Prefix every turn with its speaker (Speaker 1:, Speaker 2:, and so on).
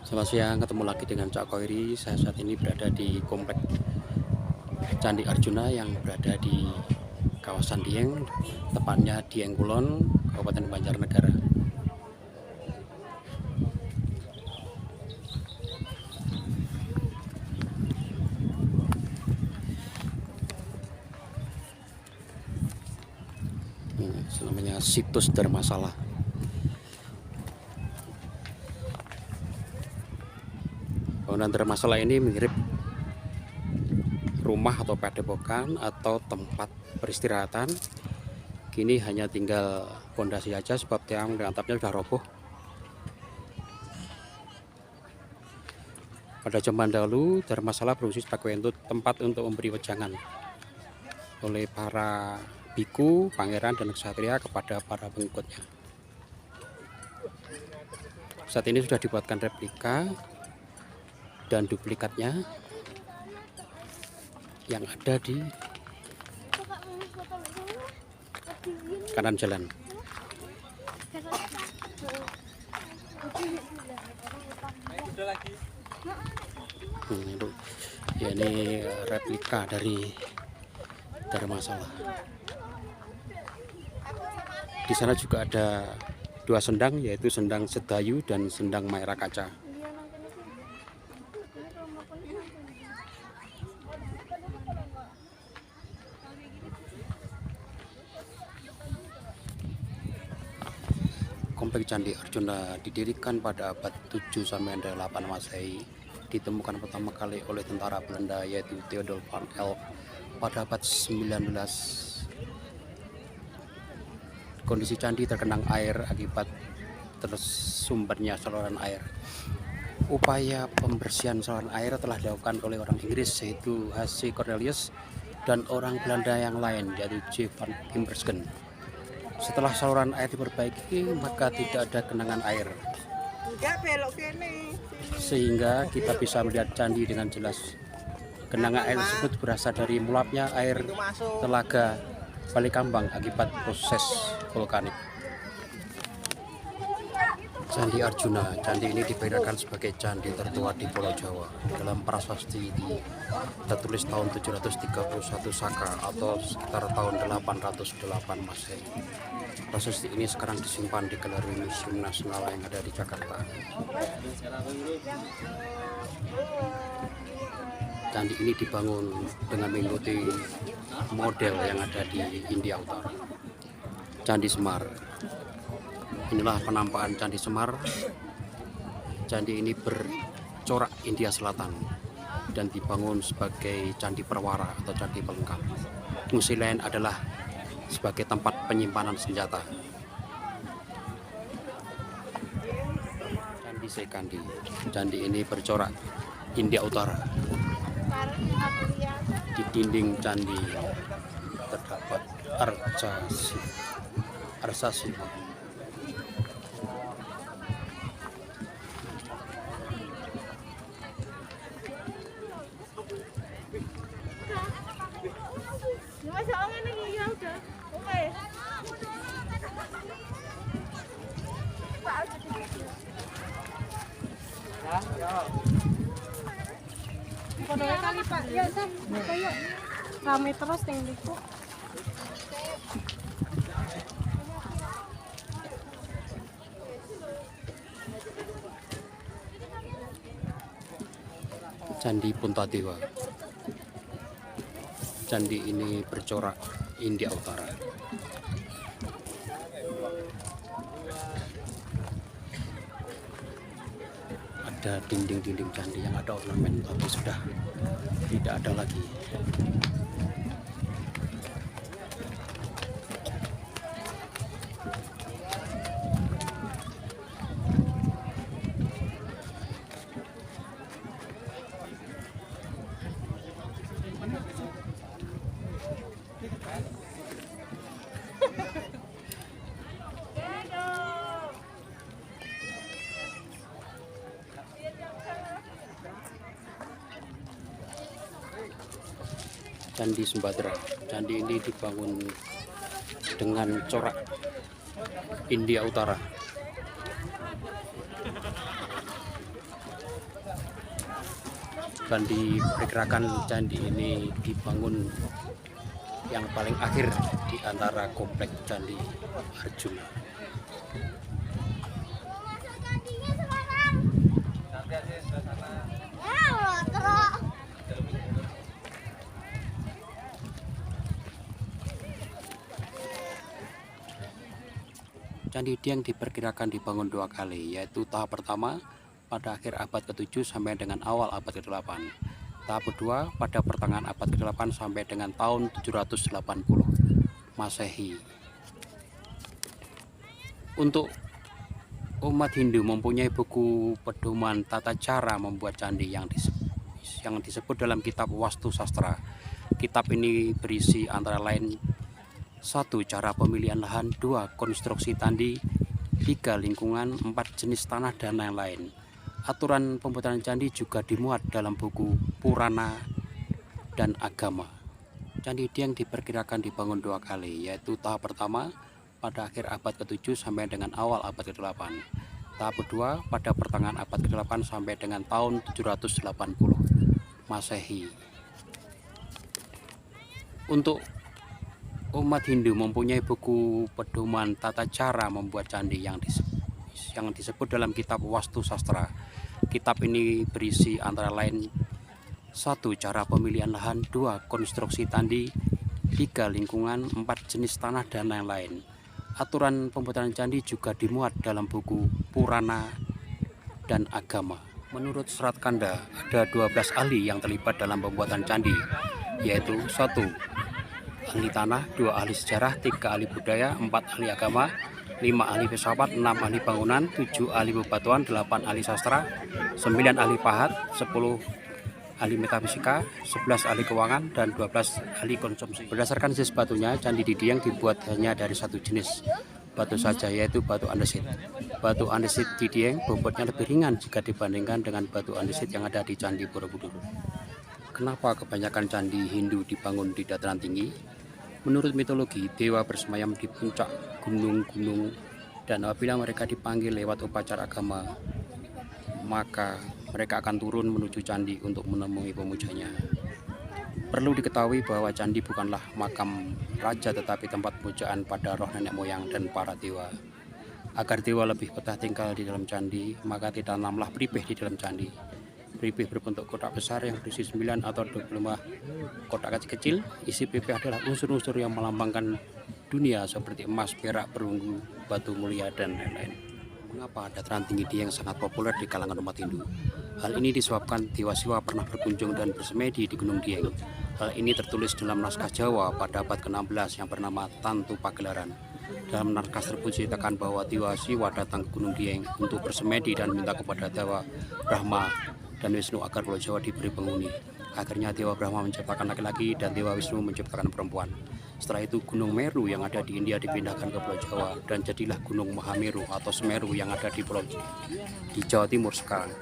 Speaker 1: Selamat siang, ketemu lagi dengan Cak Koiri. Saya saat ini berada di komplek Candi Arjuna yang berada di kawasan Dieng, tepatnya Dieng Kulon, Kabupaten Banjarnegara. Ini namanya situs Dharmasala. Bangunan Dharmasala ini mirip rumah atau padepokan atau tempat peristirahatan. Kini hanya tinggal fondasi aja sebab tiang dan atapnya sudah roboh. Pada zaman dahulu, Dharmasala berfungsi sebagai tempat untuk memberi wejangan oleh para biku, pangeran, dan ksatria kepada para pengikutnya. Saat ini sudah dibuatkan replika dan duplikatnya yang ada di kanan jalan. Ya, ini replika dari Dharmasala. Di sana juga ada dua sendang, yaitu sendang Sedayu dan sendang Maera Kaca. Komplek Candi Arjuna didirikan pada abad 7-8 Masehi. Ditemukan pertama kali oleh tentara Belanda, yaitu Theodor van Elf pada abad 19. Kondisi candi tergenang air akibat tersumbernya saluran air. Upaya pembersihan saluran air telah dilakukan oleh orang Inggris, yaitu H.C. Cornelius, dan orang Belanda yang lain, yaitu J. van Impersken. Setelah saluran air diperbaiki, maka tidak ada genangan air, sehingga kita bisa melihat candi dengan jelas. Genangan air tersebut berasal dari meluapnya air telaga Balikambang akibat proses vulkanik. Candi Arjuna. Candi ini diperkirakan sebagai candi tertua di Pulau Jawa. Dalam prasasti tertulis tahun 731 Saka atau sekitar tahun 808 Masehi. Prasasti ini sekarang disimpan di Galeri Museum Nasional yang ada di Jakarta. Candi ini dibangun dengan mengikuti model yang ada di India Utara. Candi Semar. Inilah penampakan Candi Semar. Candi ini bercorak India Selatan dan dibangun sebagai candi perwara atau candi pelengkap. Fungsi lain adalah sebagai tempat penyimpanan senjata. Candi Sekandi. Candi ini bercorak India Utara. Di dinding candi terdapat arsasi.
Speaker 2: Kali Pak, ya Sam, kayak rame terus yang itu.
Speaker 1: Candi Puntadewa. Candi ini bercorak India Utara. Ada dinding-dinding candi yang ada ornamen, tapi sudah tidak ada lagi. Candi Sembadra. Candi ini dibangun dengan corak India Utara. dan diperkirakan candi ini dibangun yang paling akhir di antara komplek Candi Arjuna. Candi Dieng diperkirakan dibangun 2 kali, yaitu tahap pertama pada akhir abad ke-7 sampai dengan awal abad ke-8. Tahap kedua pada pertengahan abad ke-8 sampai dengan tahun 780 Masehi. Untuk umat Hindu mempunyai buku pedoman tata cara membuat candi yang disebut dalam kitab Wastu Sastra. Kitab ini berisi antara lain 1. Cara pemilihan lahan, 2. Konstruksi candi, 3. Lingkungan, 4. Jenis tanah, dan lain-lain. Aturan pembuatan candi juga dimuat dalam buku Purana dan Agama. Candi Dieng diperkirakan dibangun 2 kali, yaitu tahap pertama pada akhir abad ke-7 sampai dengan awal abad ke-8. Tahap kedua pada pertengahan abad ke-8 sampai dengan tahun 780 Masehi. Untuk umat Hindu mempunyai buku pedoman tata cara membuat candi yang disebut dalam kitab Wastu Sastra. Kitab ini berisi antara lain 1. Cara pemilihan lahan, 2. Konstruksi candi, 3. Lingkungan, 4. Jenis tanah, dan lain-lain. Aturan pembuatan candi juga dimuat dalam buku Purana dan Agama. Menurut Serat Kanda, ada 12 ahli yang terlibat dalam pembuatan candi, yaitu 1. Ahli tanah, 2 ahli sejarah, 3 ahli budaya, 4 ahli agama, 5 ahli filsafat, 6 ahli bangunan, 7 ahli bebatuan, 8 ahli sastra, 9 ahli pahat, 10 ahli metafisika, 11 ahli keuangan, dan 12 ahli konsumsi. Berdasarkan jenis batunya, Candi di Dieng dibuat hanya dari satu jenis batu saja, yaitu batu andesit. Batu andesit di Dieng bobotnya lebih ringan jika dibandingkan dengan batu andesit yang ada di Candi Borobudur. Kenapa kebanyakan candi Hindu dibangun di dataran tinggi? Menurut mitologi, dewa bersemayam di puncak gunung-gunung, dan apabila mereka dipanggil lewat upacara agama, maka mereka akan turun menuju candi untuk menemui pemujanya. Perlu diketahui bahwa candi bukanlah makam raja, tetapi tempat pujaan pada roh nenek moyang dan para dewa. Agar dewa lebih betah tinggal di dalam candi, maka ditanamlah peripih di dalam candi. Peripih berbentuk kotak besar yang berisi 9 atau 25 kotak kecil. Isi peripih adalah unsur-unsur yang melambangkan dunia seperti emas, perak, perunggu, batu mulia, dan lain-lain. Mengapa dataran tinggi Dieng sangat populer di kalangan umat Hindu? Hal ini disebabkan Dewa Siwa pernah berkunjung dan bersemedi di Gunung Dieng. Hal ini tertulis dalam naskah Jawa pada abad ke-16 yang bernama Tantu Pagelaran. Dalam naskah tersebut diceritakan bahwa Dewa Siwa datang ke Gunung Dieng untuk bersemedi dan minta kepada Dewa Brahma dan Wisnu agar Pulau Jawa diberi penghuni. Akhirnya Dewa Brahma menciptakan laki-laki dan Dewa Wisnu menciptakan perempuan. Setelah itu Gunung Meru yang ada di India dipindahkan ke Pulau Jawa, dan jadilah Gunung Mahameru atau Semeru yang ada di Jawa Timur sekarang.